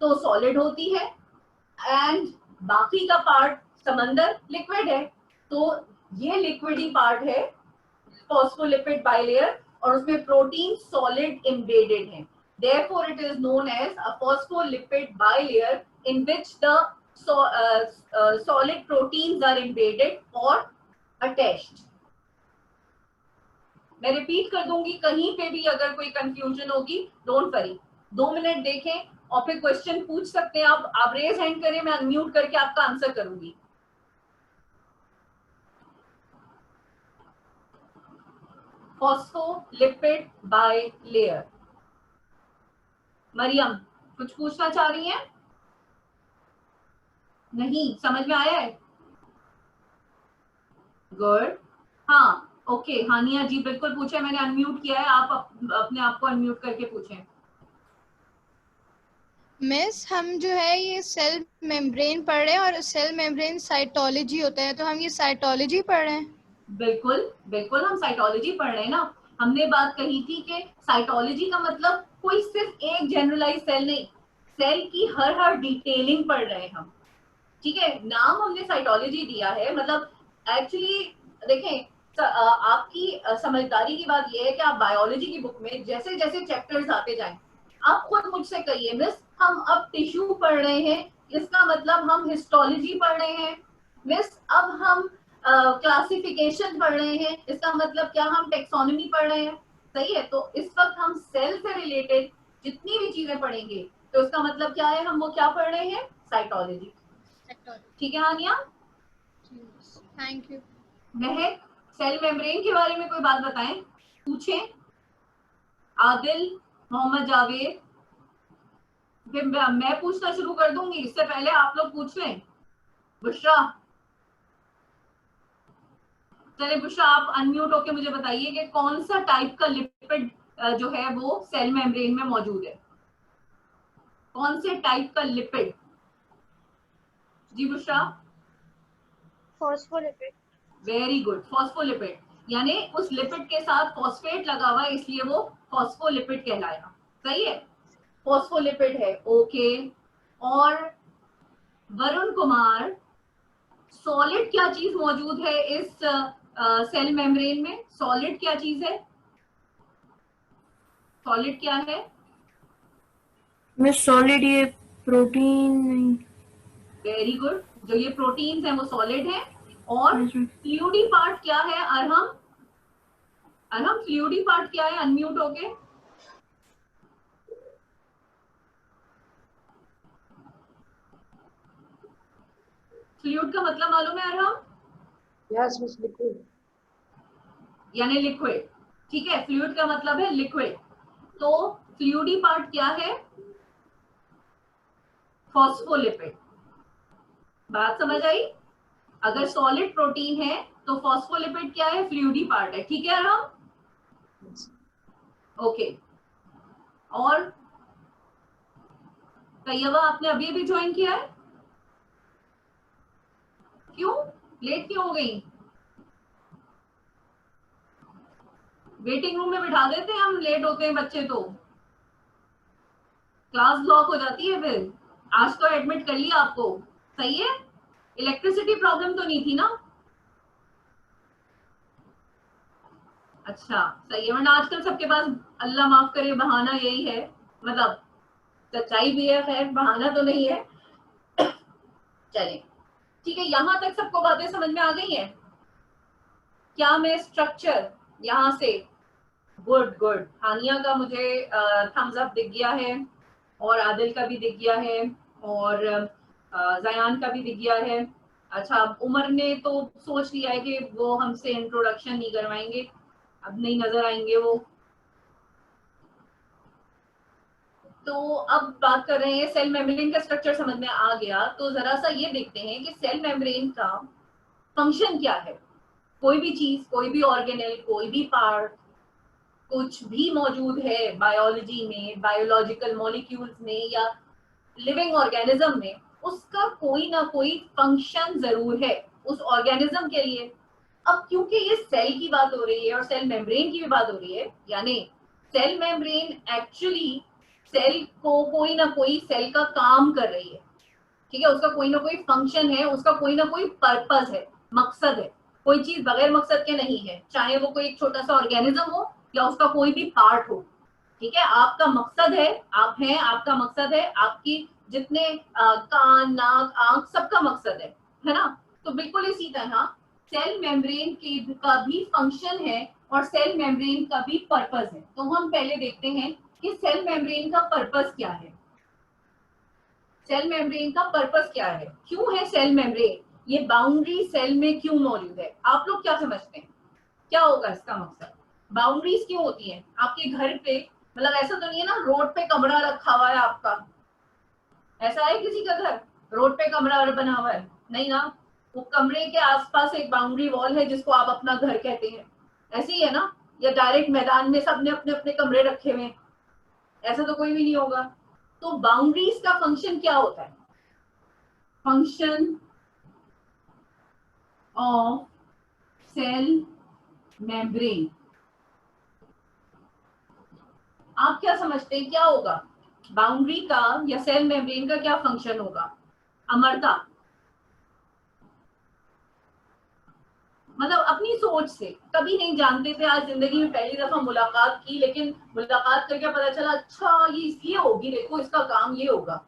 तो सॉलिड होती है एंड बाकी का पार्ट समंदर लिक्विड है, तो ये लिक्विड ही पार्ट है फॉस्फोलिपिड बाइलेयर और उसमें प्रोटीन सॉलिड एम्बेडेड है। Therefore, it is known as a phospholipid bilayer in which the solid proteins are embedded or attached. मैं रिपीट कर दूंगी, कहीं पे भी अगर कोई कंफ्यूजन होगी डोंट वरी, 2 मिनट देखें और फिर क्वेश्चन पूछ सकते हैं आप रेज हैंड करें, मैं अनम्यूट करके आपका आंसर करूंगी। Phospholipid bilayer. मरियम कुछ पूछना चाह रही हैं? नहीं समझ में आया है? गुड। हाँ ओके, हानिया जी बिल्कुल पूछे, मैंने अनम्यूट किया है, आप अपने आप को अनम्यूट करके पूछें। मिस हम जो है ये सेल मेम्ब्रेन पढ़ रहे हैं और सेल मेम्ब्रेन साइटोलॉजी होता है, तो हम ये साइटोलॉजी पढ़ रहे हैं। बिल्कुल बिल्कुल, हम साइटोलॉजी पढ़ रहे हैं ना। हमने बात कही थी कि साइटोलॉजी का मतलब कोई सिर्फ एक जनरलाइज सेल नहीं, सेल की हर डिटेलिंग पढ़ रहे हैं हम, ठीक है। नाम हमने साइटोलॉजी दिया है, मतलब एक्चुअली देखें आपकी समझदारी की बात यह है कि आप बायोलॉजी की बुक में जैसे जैसे चैप्टर्स आते जाएं, आप खुद मुझसे कहिए मिस हम अब टिश्यू पढ़ रहे हैं, इसका मतलब हम हिस्टोलॉजी पढ़ रहे हैं। मिस अब हम क्लासिफिकेशन पढ़ रहे हैं, इसका मतलब क्या हम टेक्सोनॉमी पढ़ रहे हैं। सही है, तो इस वक्त हम सेल से रिलेटेड जितनी भी चीजें पढ़ेंगे तो इसका मतलब क्या है, हम वो क्या पढ़ रहे हैं, साइटोलॉजी। ठीक है आनिया, thank you. Mahak cell membrane के बारे में कोई बात बताएं, पूछें। आदिल, मोहम्मद जावेद, फिर मैं पूछना शुरू कर दूंगी, इससे पहले आप लोग पूछ लें। बुशरा, चले बुशरा आप अनम्यूट होके मुझे बताइए कि कौन सा टाइप का लिपिड जो है वो सेल मेम्ब्रेन में मौजूद है, कौन से टाइप का लिपिड। जी Bushra. Phospholipid. Very good, phospholipid, यानी उस लिपिड के साथ फॉस्फेट लगा हुआ है इसलिए वो फॉस्फोलिपिड कहलाया। सही है, फॉस्फोलिपिड है। ओके, और वरुण कुमार, सॉलिड क्या चीज मौजूद है इस सेल मेम्ब्रेन में, सॉलिड क्या चीज है, सॉलिड क्या है? मैं सॉलिड ये प्रोटीन नहीं। वेरी गुड, जो ये प्रोटीन्स हैं वो सॉलिड हैं। और फ्लूइडी पार्ट क्या है अरहम? अरहम फ्लूइडी पार्ट क्या है, अनम्यूट होके। फ्लूइड का मतलब मालूम है अरहम? Yes, Miss Liquid. यानी लिक्विड, ठीक है, फ्लूइड का मतलब है लिक्विड। तो फ्लूइडी पार्ट क्या है, फॉस्फोलिपिड। बात समझ आई? अगर सॉलिड प्रोटीन है तो फॉस्फोलिपिड क्या है, फ्लूइडी पार्ट है। ठीक है अरहम? ओके, और तैयबा आपने अभी अभी ज्वाइन किया है, क्यों लेट क्यों हो गई? वेटिंग रूम में बिठा देते हैं हम, लेट होते हैं बच्चे तो क्लास ब्लॉक हो जाती है फिर। आज तो एडमिट कर लिया आपको, सही है। इलेक्ट्रिसिटी प्रॉब्लम तो नहीं थी ना? अच्छा सही है, वरना आजकल सबके पास अल्लाह माफ करे बहाना यही है, मतलब सच्चाई भी है, खैर बहाना तो नहीं है। चलें ठीक है, यहां तक सबको बातें समझ में आ गई हैं क्या? मैं स्ट्रक्चर यहाँ से, गुड गुड, हानिया का मुझे थम्स अप दिख गया है और आदिल का भी दिख गया है और जयान का भी दिख गया है। अच्छा, उमर ने तो सोच लिया है कि वो हमसे इंट्रोडक्शन नहीं करवाएंगे, अब नहीं नजर आएंगे वो। तो अब बात कर रहे हैं, सेल मेम्ब्रेन का स्ट्रक्चर समझ में आ गया, तो जरा सा ये देखते हैं कि सेल मेम्ब्रेन का फंक्शन क्या है। कोई भी चीज, कोई भी ऑर्गेनेल, कोई भी पार्ट, कुछ भी मौजूद है बायोलॉजी में, बायोलॉजिकल मॉलिक्यूल्स में या लिविंग ऑर्गेनिज्म में, उसका कोई ना कोई फंक्शन जरूर है उस ऑर्गेनिज्म के लिए। अब क्योंकि ये सेल की बात हो रही है और सेल मेम्ब्रेन की भी बात हो रही है, यानी सेल मेम्ब्रेन एक्चुअली सेल को कोई ना कोई सेल का काम कर रही है, ठीक है, उसका कोई ना कोई फंक्शन है, उसका कोई ना कोई पर्पस है, मकसद है। कोई चीज बगैर मकसद के नहीं है, चाहे वो कोई एक छोटा सा ऑर्गेनिज्म हो या उसका कोई भी पार्ट हो, ठीक है। आपका मकसद है, आप हैं, आपका मकसद है, आपकी जितने कान, नाक, आंख, सबका मकसद है ना। तो बिल्कुल इसी तरह सेल मेम्ब्रेन का भी फंक्शन है और सेल मेम्ब्रेन का भी पर्पस है। तो हम पहले देखते हैं कि सेल मेम्ब्रेन का पर्पस क्या है। सेल मेम्ब्रेन का पर्पस क्या है, क्यों है सेल मेम्ब्रेन, ये बाउंड्री सेल में क्यों मौजूद है, आप लोग क्या समझते हैं, क्या होगा इसका मकसद? बाउंड्रीज क्यों होती हैं आपके घर पे? मतलब ऐसा तो नहीं है ना रोड पे कमरा रखा हुआ है आपका, ऐसा है किसी का घर रोड पे कमरा बना हुआ है? नहीं ना, वो कमरे के आसपास एक बाउंड्री वॉल है जिसको आप अपना घर कहते हैं, ऐसे ही है ना। या डायरेक्ट मैदान में सबने अपने अपने कमरे रखे हुए, ऐसा तो कोई भी नहीं होगा। तो बाउंड्रीज का फंक्शन क्या होता है? फंक्शन ऑफ सेल मेम्ब्रेन, आप क्या समझते हैं क्या होगा बाउंड्री का या सेल मेम्ब्रेन का क्या फंक्शन होगा? अमरता, मतलब अपनी सोच से, कभी नहीं जानते थे, आज जिंदगी में पहली दफा मुलाकात की, लेकिन मुलाकात करके पता चला अच्छा ये इसलिए होगी, देखो इसका काम ये होगा।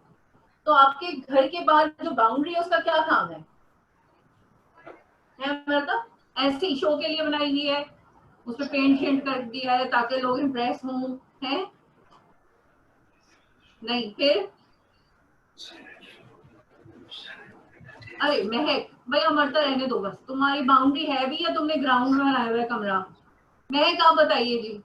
तो आपके घर के बाहर जो बाउंड्री है उसका क्या काम है मतलब ऐसे ही शो के लिए बनाई गई है, उस पर पेंट शेंट कर दिया है ताकि लोग इम्प्रेस हों, हैं? नहीं, फिर अरे महक भाई अमरता रहने दो बस, तुम्हारी बाउंड्री है भी या तुमने ग्राउंड में बनाया हुआ है कमरा? महक आप बताइए जी।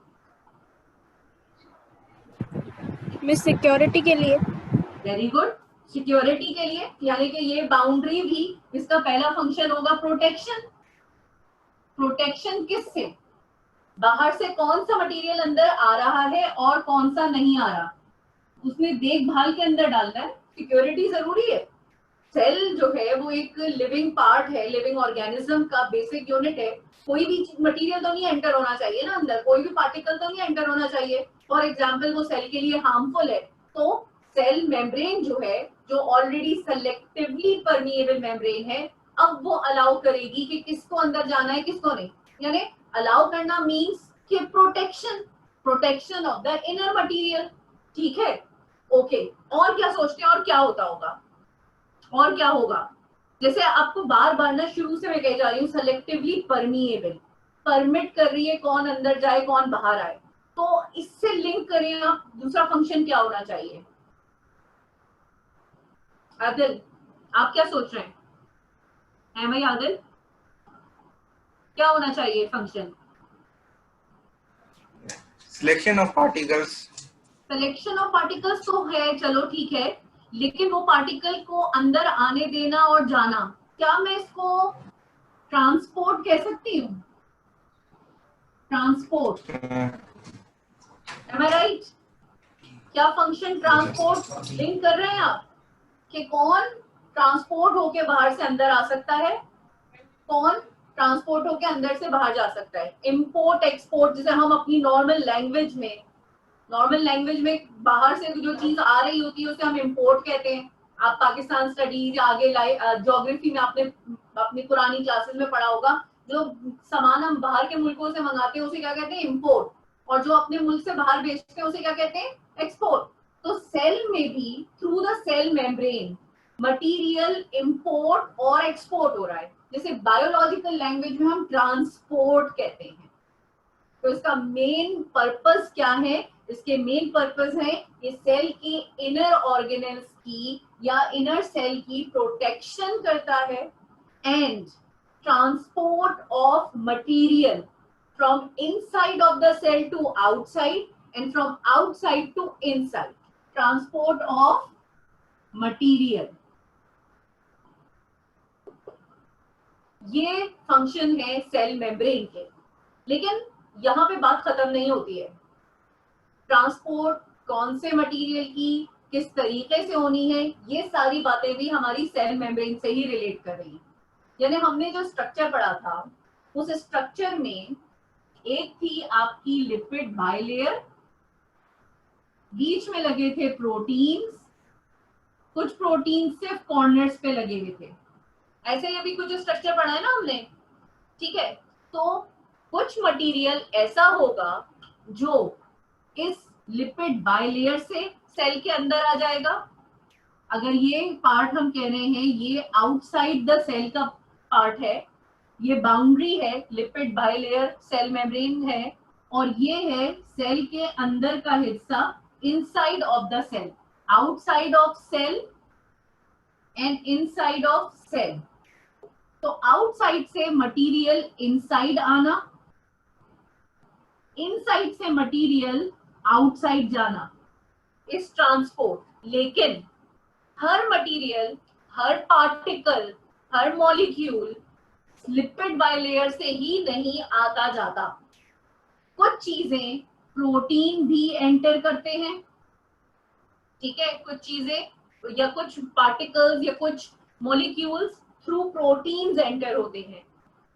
मिस सिक्योरिटी के लिए। वेरी गुड, सिक्योरिटी के लिए, यानी कि ये बाउंड्री भी इसका पहला फंक्शन होगा प्रोटेक्शन। प्रोटेक्शन किससे? बाहर से कौन सा मटेरियल अंदर आ रहा है और कौन सा नहीं आ रहा, उसमें देखभाल के अंदर डालना है। सिक्योरिटी जरूरी है। सेल जो है वो एक लिविंग पार्ट है, लिविंग ऑर्गेनिज्म का बेसिक यूनिट है। कोई भी मटेरियल तो नहीं एंटर होना चाहिए ना अंदर, कोई भी पार्टिकल तो नहीं एंटर होना चाहिए। फॉर एग्जांपल वो सेल के लिए हार्मफुल है, तो सेल मेम्ब्रेन जो है, जो ऑलरेडी सेलेक्टिवली परमिएबल मेम्ब्रेन है, अब वो अलाउ करेगी कि किसको अंदर जाना है किसको नहीं। यानी अलाउ करना मीन्स कि protection, protection of the inner material, ठीक है। ओके, और क्या सोचते हैं और क्या होता होगा, और क्या होगा? जैसे आपको बार बार ना शुरू से मैं कह जा रही हूँ, सेलेक्टिवली परमिएबल, परमिट कर रही है कौन अंदर जाए कौन बाहर आए। तो इससे लिंक करें आप, दूसरा फंक्शन क्या होना चाहिए? आदिल आप क्या सोच रहे हैं? है भाई आदिल, क्या होना चाहिए function? Selection of particles. Selection of particles तो है, चलो ठीक है, लेकिन वो पार्टिकल को अंदर आने देना और जाना, क्या मैं इसको ट्रांसपोर्ट कह सकती हूँ? ट्रांसपोर्ट, एम आई राइट? क्या फंक्शन ट्रांसपोर्ट लिंक कर रहे हैं आप कि कौन ट्रांसपोर्ट होके बाहर से अंदर आ सकता है, कौन ट्रांसपोर्ट होके अंदर से बाहर जा सकता है? इंपोर्ट एक्सपोर्ट, जैसे हम अपनी नॉर्मल लैंग्वेज में बाहर से जो चीज आ रही होती है उसे हम इंपोर्ट कहते हैं। आप पाकिस्तान स्टडीज या आगे ज्योग्राफी में आपने अपनी पुरानी क्लासेस में पढ़ा होगा, जो सामान हम बाहर के मुल्कों से मंगाते हैं उसे क्या कहते हैं? इंपोर्ट। और जो अपने मुल्क से बाहर बेचते हैं उसे क्या कहते हैं? एक्सपोर्ट। तो सेल में भी through the cell membrane material import और एक्सपोर्ट हो रहा है, जैसे बायोलॉजिकल लैंग्वेज में हम ट्रांसपोर्ट कहते हैं। तो इसका मेन पर्पस क्या है? इसके मेन पर्पस है कि सेल की इनर ऑर्गेनेल्स की या इनर सेल की प्रोटेक्शन करता है and transport of material from inside of the cell to outside and from outside to inside, transport of material. ये फंक्शन है सेल मेम्ब्रेन के। लेकिन यहाँ पे बात खत्म नहीं होती है। ट्रांसपोर्ट कौन से मटेरियल की किस तरीके से होनी है, ये सारी बातें भी हमारी सेल मेम्ब्रेन से ही रिलेट कर रही हैं। यानी हमने जो स्ट्रक्चर पढ़ा था उस स्ट्रक्चर में एक थी आपकी लिपिड बाइलेयर बीच में लगे थे प्रोटीन्स, कुछ प्रोटीन सिर्फ कॉर्नर्स पे लगे हुए थे। ऐसे ही अभी कुछ स्ट्रक्चर पढ़ा है ना हमने, ठीक है। तो कुछ मटेरियल ऐसा होगा जो इस लिपिड बाइलेयर से सेल के अंदर आ जाएगा। अगर ये पार्ट हम कह रहे हैं ये आउटसाइड द सेल का पार्ट है, ये बाउंड्री है, लिपिड बाइलेयर सेल मेम्ब्रेन है, और ये है सेल के अंदर का हिस्सा, inside of the cell, outside of cell and inside of cell. तो आउटसाइड से मटेरियल इनसाइड आना, इनसाइड से मटेरियल आउटसाइड जाना, इस ट्रांसपोर्ट। लेकिन हर मटेरियल, हर पार्टिकल, हर मॉलिक्यूल लिपिड बाइलेयर से ही नहीं आता जाता। कुछ चीजें प्रोटीन भी एंटर करते हैं, ठीक है, कुछ चीजें या कुछ पार्टिकल्स या कुछ मॉलिक्यूल्स थ्रू प्रोटीन्स एंटर होते हैं।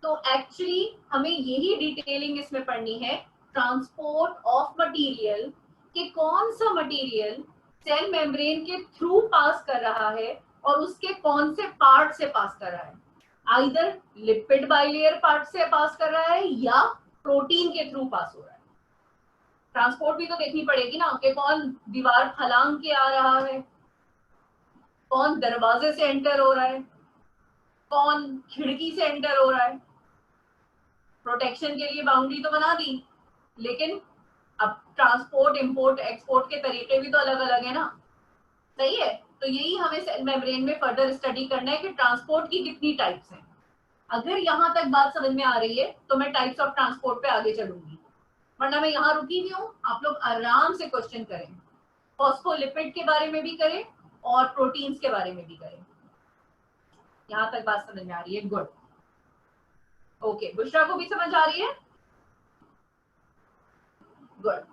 तो एक्चुअली हमें यही डिटेलिंग इसमें पढ़नी है, ट्रांसपोर्ट ऑफ मटेरियल, कि कौन सा मटेरियल सेल मेम्ब्रेन के थ्रू पास कर रहा है और उसके कौन से पार्ट से पास कर रहा है। आइदर लिपिड बाइलेयर पार्ट से पास कर रहा है या प्रोटीन के थ्रू पास हो रहा है। ट्रांसपोर्ट भी तो देखनी पड़ेगी ना, कि कौन दीवार फलांग के आ रहा है, कौन दरवाजे से एंटर हो रहा है, कौन खिड़की से एंटर हो रहा है। प्रोटेक्शन के लिए बाउंड्री तो बना दी, लेकिन अब ट्रांसपोर्ट, इंपोर्ट, एक्सपोर्ट के तरीके भी तो अलग अलग है ना, सही है। तो यही हमें सेल मेम्ब्रेन में फर्दर स्टडी करना है कि ट्रांसपोर्ट की कितनी टाइप्स हैं। अगर यहाँ तक बात समझ में आ रही है तो मैं टाइप्स ऑफ ट्रांसपोर्ट पे आगे चलूंगी, वरना मैं यहाँ रुकी हुई हूँ। आप लोग आराम से क्वेश्चन करें, फॉस्फोलिपिड के बारे में भी करें और प्रोटीन्स के बारे में भी करें। यहाँ तक बात समझ में आ रही है? Good, okay. बुशरा को भी समझ आ रही है? गुड।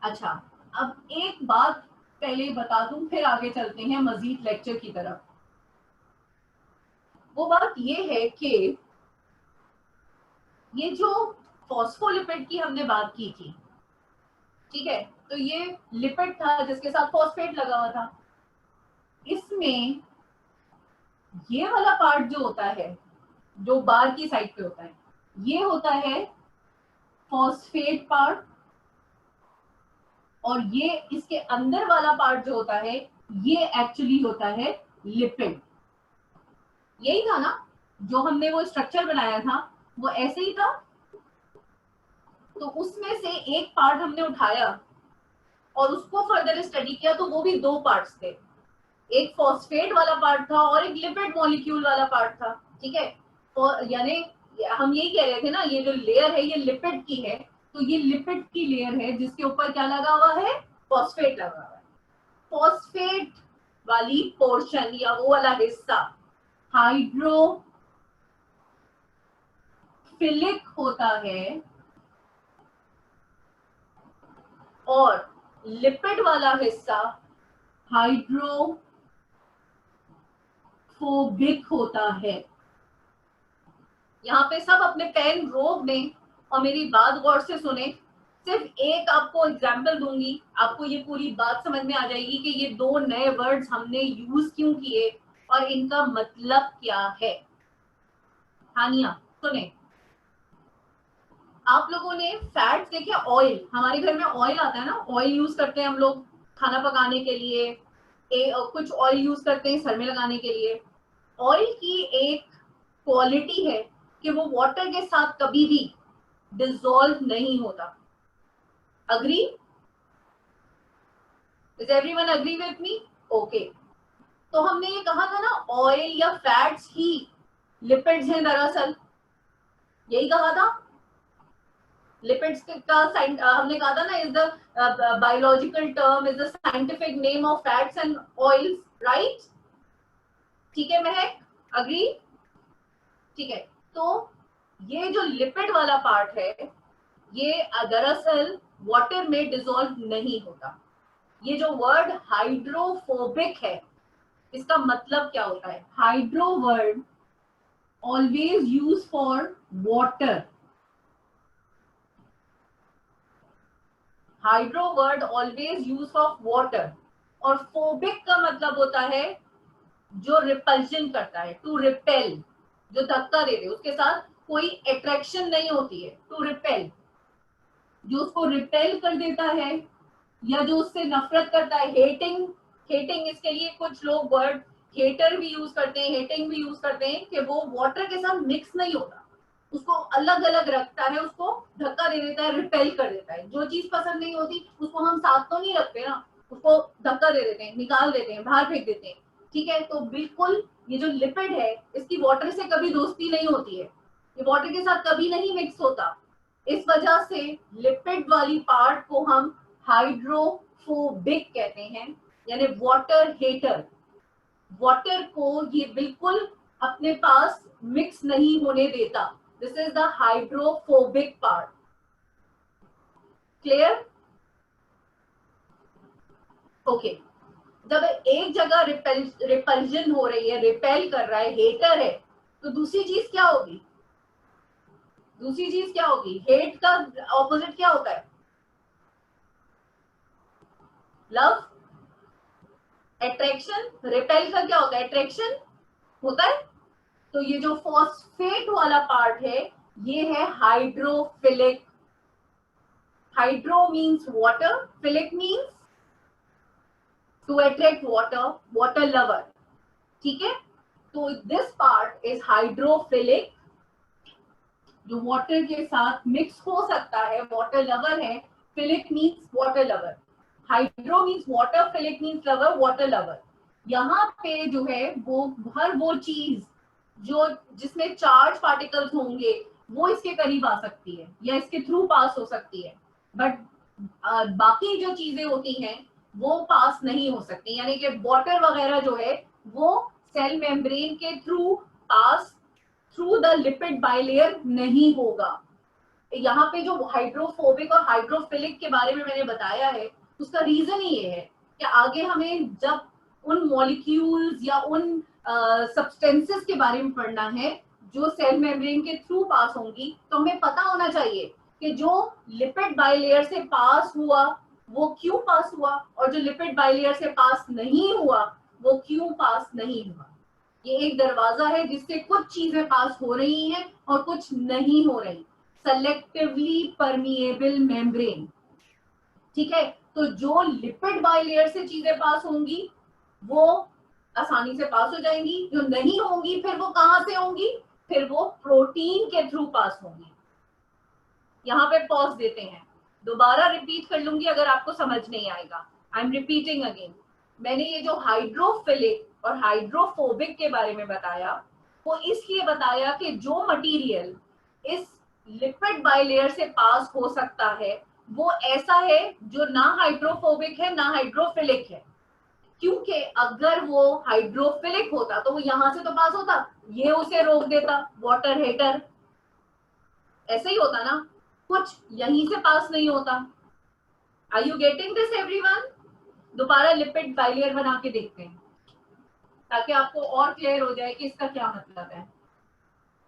अच्छा, अब एक बात पहले बता दूं, फिर आगे चलते हैं मजीद लेक्चर की तरफ। वो बात ये है कि ये जो फॉस्फोलिपिड की हमने बात की थी, ठीक है, तो ये लिपिड था जिसके साथ फॉस्फेट लगा हुआ था। इसमें ये वाला पार्ट जो होता है, जो बाहर की साइड पे होता है, ये होता है फॉस्फेट पार्ट, और ये इसके अंदर वाला पार्ट जो होता है ये एक्चुअली होता है लिपिड। यही था ना जो हमने वो स्ट्रक्चर बनाया था, वो ऐसे ही था। तो उसमें से एक पार्ट हमने उठाया और उसको फर्दर स्टडी किया, तो वो भी दो पार्ट्स थे, एक फॉस्फेट वाला पार्ट था और एक लिपिड मॉलिक्यूल वाला पार्ट था, ठीक है। यानी हम यही कह रहे थे ना, ये जो लेयर है ये लिपिड की है, तो ये लिपिड की लेयर है जिसके ऊपर क्या लगा हुआ है, फॉस्फेट लगा हुआ है। फॉस्फेट वाली पोर्शन या वो वाला हिस्सा हाइड्रोफिलिक होता है, और लिपिड वाला हिस्सा हाइड्रोफोबिक होता है। यहाँ पे सब अपने पेन रोक दें और मेरी बात गौर से सुने। सिर्फ एक आपको एग्जाम्पल दूंगी, आपको ये पूरी बात समझ में आ जाएगी कि ये दो नए वर्ड्स हमने यूज क्यों किए और इनका मतलब क्या है। हानिया सुने, आप लोगों ने फैट्स देखे, ऑयल, हमारे घर में ऑयल आता है ना, ऑयल यूज करते हैं हम लोग खाना पकाने के लिए, कुछ ऑयल यूज करते हैं सर में लगाने के लिए। ऑयल की एक क्वालिटी है कि वो वाटर के साथ कभी भी डिसॉल्व नहीं होता। Agree? Is everyone agree with me? Okay. तो हमने ये कहा था ना, ऑयल या फैट्स ही लिपिड्स हैं दरअसल, यही कहा था। लिपिड्स का हमने कहा था ना, is the biological term, is the scientific name of fats and oils, right? ठीक है महक, अग्री? ठीक है। तो ये जो लिपिड वाला पार्ट है ये दरअसल वाटर में डिसॉल्व नहीं होता। ये जो वर्ड हाइड्रोफोबिक है, इसका मतलब क्या होता है? Hydro word always use for water, hydro word always use for water, और फोबिक का मतलब होता है जो रिपल्जन करता है, टू रिपेल, जो धक्का दे दे, उसके साथ कोई अट्रैक्शन नहीं होती है, टू रिपेल, जो उसको रिपेल कर देता है या जो उससे नफरत करता है। हेटिंग, हेटिंग इसके लिए कुछ लोग वर्ड हेटर भी यूज करते हैं, हेटिंग भी यूज करते हैं कि वो वाटर के साथ मिक्स नहीं होता, उसको अलग अलग रखता है, उसको धक्का दे देता है, रिपेल कर देता है। जो चीज पसंद नहीं होती उसको हम साथ तो नहीं रखते ना, उसको धक्का दे देते हैं, निकाल देते हैं, बाहर फेंक देते हैं, ठीक है। तो बिल्कुल ये जो लिपिड है इसकी वाटर से कभी दोस्ती नहीं होती है, ये वाटर के साथ कभी नहीं मिक्स होता। इस वजह से लिपिड वाली पार्ट को हम हाइड्रोफोबिक कहते हैं, यानी वाटर हेटर। वाटर को ये बिल्कुल अपने पास मिक्स नहीं होने देता। This is the hydrophobic part. Clear? Okay, जब एक जगह रिपल्जन हो रही है, रिपेल कर रहा है, हेटर है, तो दूसरी चीज क्या होगी? दूसरी चीज क्या होगी? हेट का ऑपोजिट क्या होता है? Love, attraction. रिपेल का क्या होता है? अट्रैक्शन होता है। तो ये जो फॉस्फेट वाला पार्ट है ये है hydrophilic. Hydro means water, philic means to attract water, water lover, ठीक है। तो दिस पार्ट इज हाइड्रोफिलिक, जो वाटर के साथ मिक्स हो सकता है, वाटर लवर है। Philic means water lover, hydro means water, philic means lover, water lover. यहाँ पे जो है वो हर वो चीज जो जिसमें चार्ज पार्टिकल्स होंगे वो इसके करीब आ सकती है या इसके थ्रू पास हो सकती है, बट बाकी जो चीजें होती हैं वो पास नहीं हो सकती। यानी कि वाटर वगैरह जो है वो सेल मेम्ब्रेन के through pass through the lipid bilayer नहीं होगा। यहाँ पे जो हाइड्रोफोबिक और हाइड्रोफिलिक के बारे में मैंने बताया है उसका रीजन ही ये है कि आगे हमें जब उन मॉलिक्यूल्स या उन सब्सटेंसेस के बारे में पढ़ना है जो सेल मेम्ब्रेन के थ्रू पास होंगी, तो हमें पता होना चाहिए कि जो लिपिड बाइलेयर से पास हुआ वो क्यों पास हुआ और जो लिपिड बाइलेयर से पास नहीं हुआ वो क्यों पास नहीं हुआ। ये एक दरवाजा है जिससे कुछ चीजें पास हो रही हैं और कुछ नहीं हो रही। सेलेक्टिवली परमिएबल मेम्ब्रेन, ठीक है। तो जो लिपिड बाइलेयर से चीजें पास होंगी वो आसानी से पास हो जाएंगी, जो नहीं होंगी फिर वो कहां से होंगी? फिर वो प्रोटीन के थ्रू पास होंगी। यहाँ पे पॉज देते हैं, दोबारा रिपीट कर लूंगी अगर आपको समझ नहीं आएगा। I am repeating again. मैंने ये जो हाइड्रोफिलिक और हाइड्रोफोबिक के बारे में बताया वो इसलिए बताया कि जो मटेरियल इस लिपिड बाइलेयर से पास हो सकता है वो ऐसा है जो ना हाइड्रोफोबिक है ना हाइड्रोफिलिक है, क्योंकि अगर वो हाइड्रोफिलिक होता तो वो यहां से तो पास होता, ये उसे रोक देता, वाटर हेटर। ऐसे ही होता ना, कुछ यहीं से पास नहीं होता। Are you getting this everyone? दोबारा लिपिड बाइलेयर बना के देखते हैं ताकि आपको और क्लियर हो जाए कि इसका क्या मतलब है।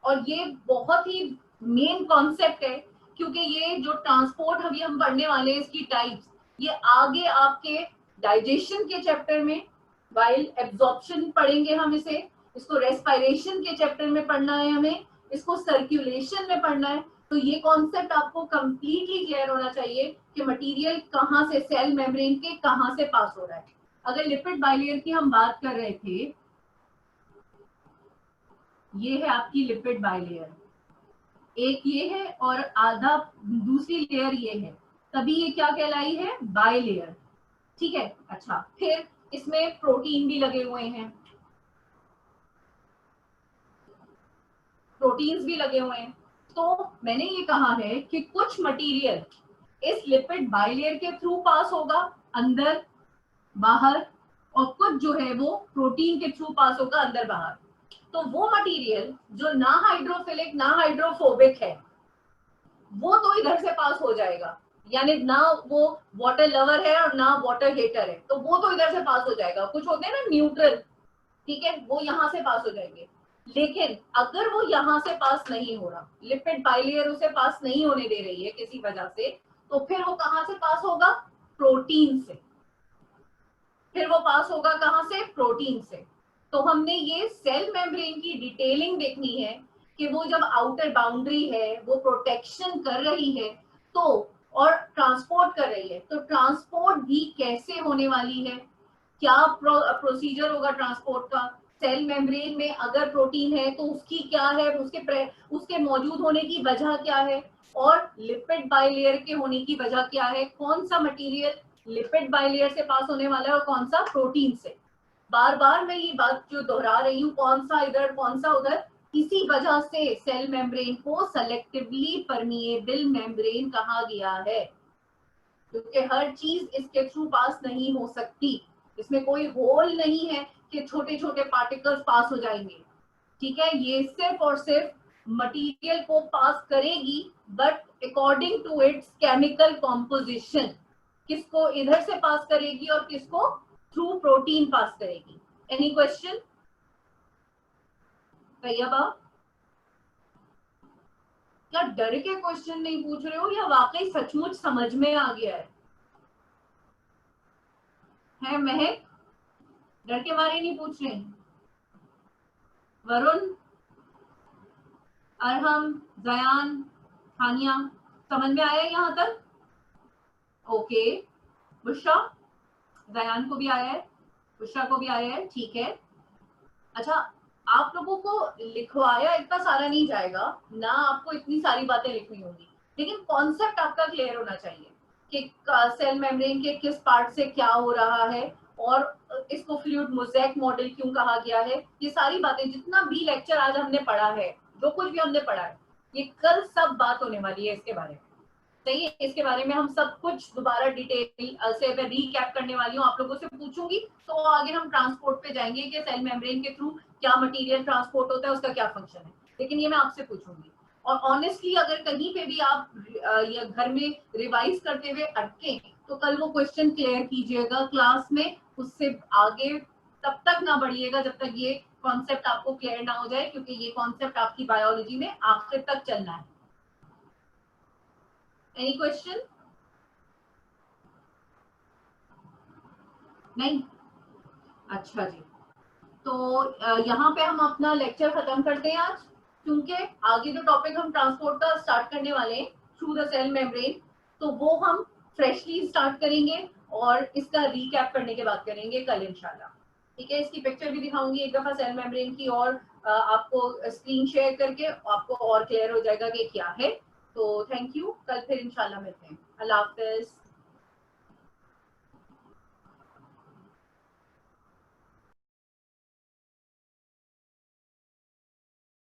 और ये बहुत ही मेन कॉन्सेप्ट है क्योंकि ये जो ट्रांसपोर्ट अभी हम पढ़ने वाले हैं इसकी टाइप्स, ये आगे आपके डाइजेशन के चैप्टर में वाइल एब्जॉर्प्शन पढ़ेंगे हम इसे, इसको रेस्पिरेशन के चैप्टर में पढ़ना है हमें, इसको सर्कुलेशन में पढ़ना है। तो ये कॉन्सेप्ट आपको कंप्लीटली क्लियर होना चाहिए कि मटेरियल कहाँ से सेल मेम्ब्रेन के कहाँ से पास हो रहा है। अगर लिपिड बाइलेयर की हम बात कर रहे थे, ये है आपकी लिपिड बाइलेयर, एक ये है और आधा दूसरी लेयर ये है, तभी ये क्या कहलाई है? बाइलेयर, ठीक है। अच्छा, फिर इसमें प्रोटीन भी लगे हुए हैं, प्रोटीन्स भी लगे हुए हैं। तो मैंने ये कहा है कि कुछ मटेरियल इस लिपिड बाइलेयर के थ्रू पास होगा अंदर बाहर, और कुछ जो है वो प्रोटीन के थ्रू पास होगा अंदर बाहर। तो वो मटेरियल जो ना हाइड्रोफिलिक ना हाइड्रोफोबिक है वो तो इधर से पास हो जाएगा, यानी ना वो वाटर लवर है और ना वाटर हेटर है, तो वो तो इधर से पास हो जाएगा। कुछ होते हैं ना न्यूट्रल, ठीक है, वो यहाँ से पास हो जाएंगे। लेकिन अगर वो यहाँ से पास नहीं हो रहा, लिपिड बाइलेयर उसे पास नहीं होने दे रही है किसी वजह से, तो फिर वो कहाँ से पास होगा? प्रोटीन से। फिर वो पास होगा कहाँ से? प्रोटीन से। तो हमने ये सेल मेम्ब्रेन की डिटेलिंग देखनी है कि वो जब आउटर बाउंड्री है वो प्रोटेक्शन कर रही है तो और ट्रांसपोर्ट कर रही है, तो ट्रांसपोर्ट भी कैसे होने वाली है, क्या प्रोसीजर होगा ट्रांसपोर्ट का। सेल मेम्ब्रेन में अगर प्रोटीन है तो उसकी क्या है, उसके मौजूद होने की वजह क्या है, और लिपिड बाइलेयर के होने की वजह क्या है, कौन सा मटेरियल लिपिड बाइलेयर से पास होने वाला है और कौन सा प्रोटीन से। बार बार मैं ये बात जो दोहरा रही हूँ, कौन सा इधर कौन सा उधर, इसी वजह से सेल मेम्ब्रेन को सेलेक्टिवली परमिएबल मेम्ब्रेन कहा गया है, क्योंकि हर चीज इसके थ्रू पास नहीं हो सकती। इसमें कोई होल नहीं है कि छोटे छोटे पार्टिकल्स पास हो जाएंगे, ठीक है। ये सिर्फ और सिर्फ मटेरियल को पास करेगी, but according to its chemical composition, किसको इधर से पास करेगी और किसको थ्रू प्रोटीन पास करेगी। Any question? तैयबा, क्या डर के क्वेश्चन नहीं पूछ रहे हो या वाकई सचमुच समझ में आ गया है महक? डर के बारे नहीं पूछ रहे? वरुण, अरहम, जयान, थानिया, समझ में आया यहाँ तक? ओके, बुशरा, जयान को भी आया है, बुशरा को भी आया है, ठीक है। अच्छा, आप लोगों को लिखवाया इतना सारा नहीं जाएगा ना, आपको इतनी सारी बातें लिखनी होगी, लेकिन कॉन्सेप्ट आपका क्लियर होना चाहिए कि सेल मेम्ब्रेन के किस पार्ट से क्या हो रहा है और इसको फ्लूइड मोज़ेक मॉडल क्यों कहा गया है। ये सारी बातें, जितना भी लेक्चर आज हमने पढ़ा है, जो कुछ भी हमने पढ़ा है, ये कल सब बात होने वाली है इसके बारे में, सही है। इसके बारे में हम सब कुछ दोबारा डिटेल से मैं रीकैप करने वाली हूँ, आप लोगों से पूछूंगी, तो आगे हम ट्रांसपोर्ट पे जाएंगे कि सेल मेम्ब्रेन के थ्रू क्या मटेरियल ट्रांसपोर्ट होता है, उसका क्या फंक्शन है, लेकिन ये मैं आपसे पूछूंगी। और ऑनेस्टली अगर कहीं पे भी आप या घर में रिवाइज करते हुए अटके तो कल वो क्वेश्चन क्लियर कीजिएगा क्लास में, उससे आगे तब तक ना बढ़िएगा जब तक ये कॉन्सेप्ट आपको क्लियर ना हो जाए, क्योंकि ये कॉन्सेप्ट आपकी बायोलॉजी में आखिर तक चलना है। Any question? नहीं? अच्छा जी, तो यहाँ पे हम अपना लेक्चर खत्म करते हैं आज, क्योंकि आगे जो टॉपिक हम ट्रांसपोर्ट का स्टार्ट करने वाले हैं थ्रू द सेल मेम्ब्रेन, तो वो हम फ्रेशली स्टार्ट करेंगे और इसका रीकैप करने के बाद करेंगे कल इंशाल्लाह, ठीक है। इसकी पिक्चर भी दिखाऊंगी एक दफा सेल मेम्ब्रेन की, और आपको स्क्रीन शेयर करके आपको और क्लियर हो जाएगा कि क्या है। तो थैंक यू, कल फिर इंशाल्लाह मिलते हैं। अल्लाह हाफिज।